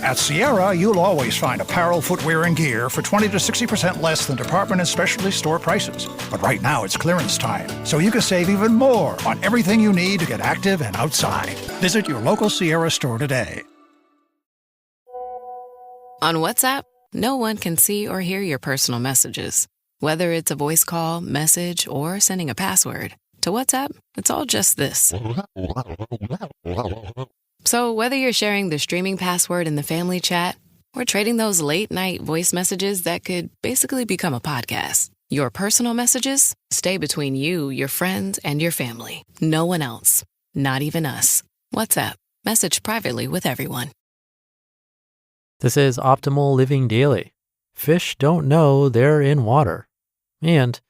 At Sierra, you'll always find apparel, footwear, and gear for 20 to 60% less than department and specialty store prices. But right now, it's clearance time, so you can save even more on everything you need to get active and outside. Visit your local Sierra store today. On WhatsApp, no one can see or hear your personal messages. Whether it's a voice call, message, or sending a password. To WhatsApp, it's all just this. So whether you're sharing the streaming password in the family chat or trading those late-night voice messages that could basically become a podcast, your personal messages stay between you, your friends, and your family. No one else. Not even us. WhatsApp. Message privately with everyone. This is Optimal Living Daily. Fish don't know they're in water. And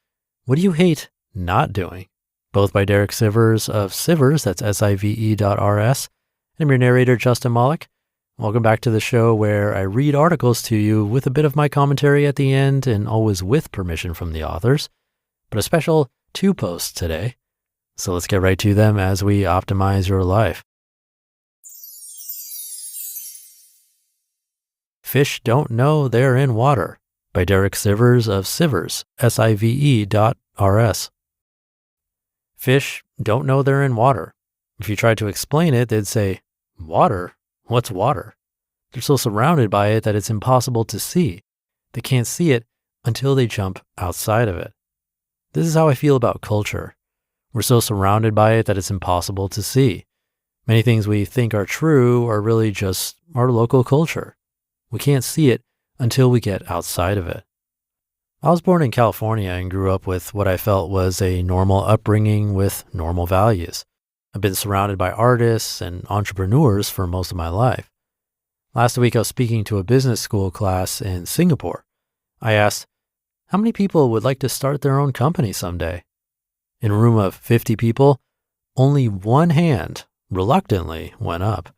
what do you hate not doing? Both by Derek Sivers of Sivers, that's SIVE.RS. I'm your narrator, Justin Malik. Welcome back to the show where I read articles to you with a bit of my commentary at the end and always with permission from the authors, but a special 2 posts today. So let's get right to them as we optimize your life. Fish Don't Know They're in Water by Derek Sivers of Sivers, SIVE.RS. Fish don't know they're in water. If you tried to explain it, they'd say, water? What's water? They're so surrounded by it that it's impossible to see. They can't see it until they jump outside of it. This is how I feel about culture. We're so surrounded by it that it's impossible to see. Many things we think are true are really just our local culture. We can't see it until we get outside of it. I was born in California and grew up with what I felt was a normal upbringing with normal values. I've been surrounded by artists and entrepreneurs for most of my life. Last week, I was speaking to a business school class in Singapore. I asked, how many people would like to start their own company someday? In a room of 50 people, only one hand reluctantly went up.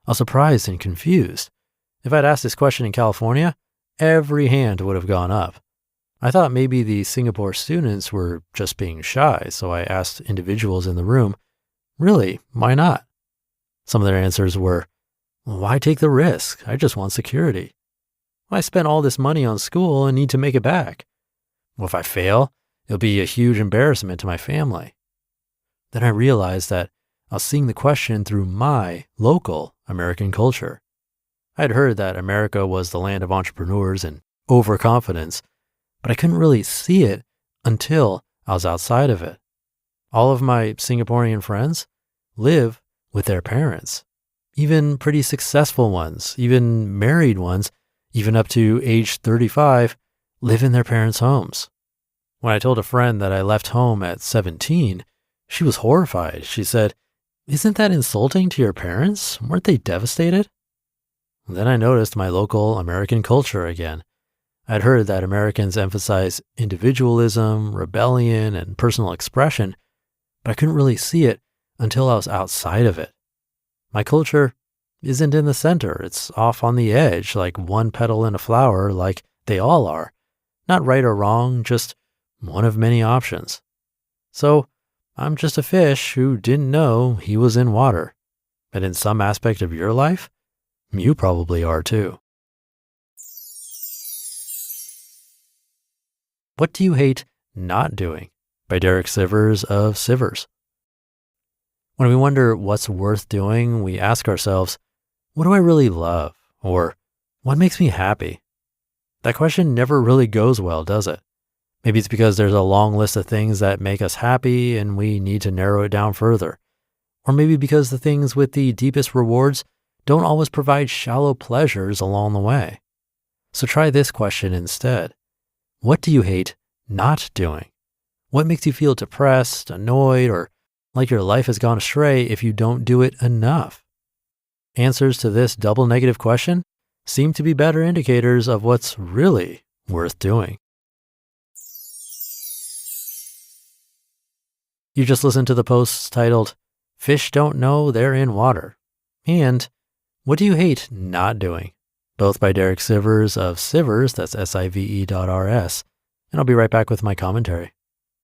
I was surprised and confused. If I'd asked this question in California, every hand would have gone up. I thought maybe the Singapore students were just being shy, so I asked individuals in the room, really, why not? Some of their answers were, why take the risk? I just want security. I spent all this money on school and need to make it back. Well, if I fail, it'll be a huge embarrassment to my family. Then I realized that I was seeing the question through my local American culture. I had heard that America was the land of entrepreneurs and overconfidence, but I couldn't really see it until I was outside of it. All of my Singaporean friends live with their parents, even pretty successful ones, even married ones, even up to age 35, live in their parents' homes. When I told a friend that I left home at 17, she was horrified. She said, isn't that insulting to your parents? Weren't they devastated? Then I noticed my local American culture again. I'd heard that Americans emphasize individualism, rebellion, and personal expression, but I couldn't really see it until I was outside of it. My culture isn't in the center. It's off on the edge, like one petal in a flower, like they all are. Not right or wrong, just one of many options. So I'm just a fish who didn't know he was in water. But in some aspect of your life, you probably are too. What do you hate not doing? By Derek Sivers of Sivers. When we wonder what's worth doing, we ask ourselves, what do I really love? Or what makes me happy? That question never really goes well, does it? Maybe it's because there's a long list of things that make us happy and we need to narrow it down further. Or maybe because the things with the deepest rewards don't always provide shallow pleasures along the way. So try this question instead. What do you hate not doing? What makes you feel depressed, annoyed, or like your life has gone astray if you don't do it enough? Answers to this double negative question seem to be better indicators of what's really worth doing. You just listened to the posts titled, Fish Don't Know They're in Water, and What Do You Hate Not Doing? Both by Derek Sivers of Sivers, that's SIVE.RS, and I'll be right back with my commentary.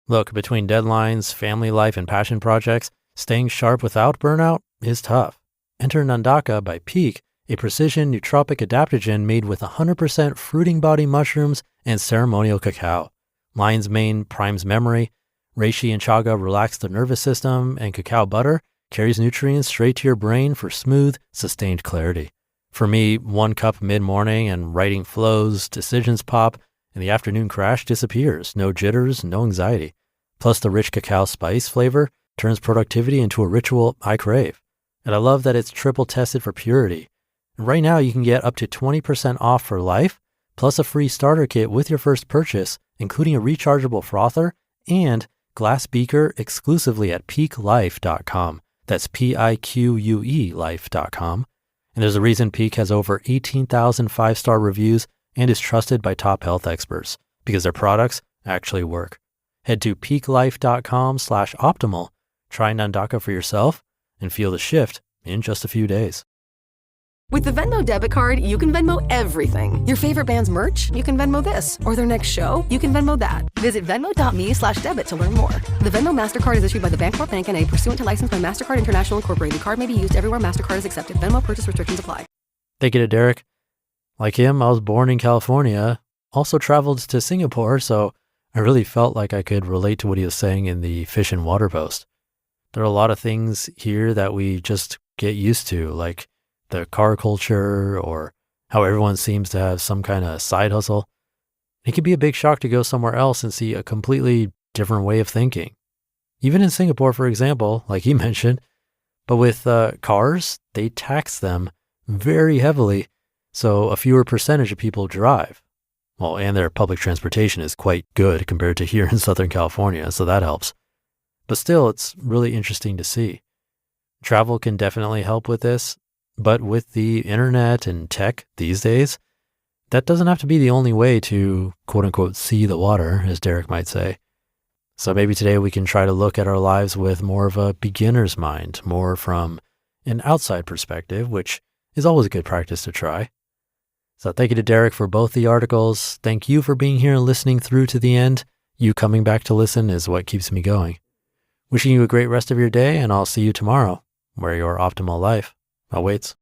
Look, between deadlines, family life, and passion projects, staying sharp without burnout is tough. Enter Nandaka by Peak a precision nootropic adaptogen made with 100% fruiting body mushrooms and ceremonial cacao. Lion's mane primes memory, reishi and chaga relax the nervous system, and cacao butter carries nutrients straight to your brain for smooth, sustained clarity. For me, 1 cup mid-morning and writing flows, decisions pop, and the afternoon crash disappears. No jitters, no anxiety. Plus the rich cacao spice flavor turns productivity into a ritual I crave. And I love that it's triple tested for purity. And right now you can get up to 20% off for life, plus a free starter kit with your first purchase, including a rechargeable frother and glass beaker exclusively at peaklife.com. That's PIQUE life.com. And there's a reason Peak has over 18,000 5-star reviews and is trusted by top health experts because their products actually work. Head to peaklife.com/optimal, try Nandaka for yourself, and feel the shift in just a few days. With the Venmo debit card, you can Venmo everything. Your favorite band's merch? You can Venmo this. Or their next show? You can Venmo that. Visit venmo.me/debit to learn more. The Venmo MasterCard is issued by the Bancorp Bank N.A. pursuant to license by MasterCard International Incorporated. Card may be used everywhere MasterCard is accepted. Venmo purchase restrictions apply. Thank you to Derek. Like him, I was born in California, also traveled to Singapore, so I really felt like I could relate to what he was saying in the Fish and Water post. There are a lot of things here that we just get used to, like the car culture or how everyone seems to have some kind of side hustle. It can be a big shock to go somewhere else and see a completely different way of thinking. Even in Singapore, for example, like he mentioned, but with cars, they tax them very heavily, so a fewer percentage of people drive. Well, and their public transportation is quite good compared to here in Southern California, so that helps. But still, it's really interesting to see. Travel can definitely help with this, but with the internet and tech these days, that doesn't have to be the only way to quote unquote see the water, as Derek might say. So maybe today we can try to look at our lives with more of a beginner's mind, more from an outside perspective, which is always a good practice to try. So thank you to Derek for both the articles. Thank you for being here and listening through to the end. You coming back to listen is what keeps me going. Wishing you a great rest of your day, and I'll see you tomorrow, where your optimal life awaits.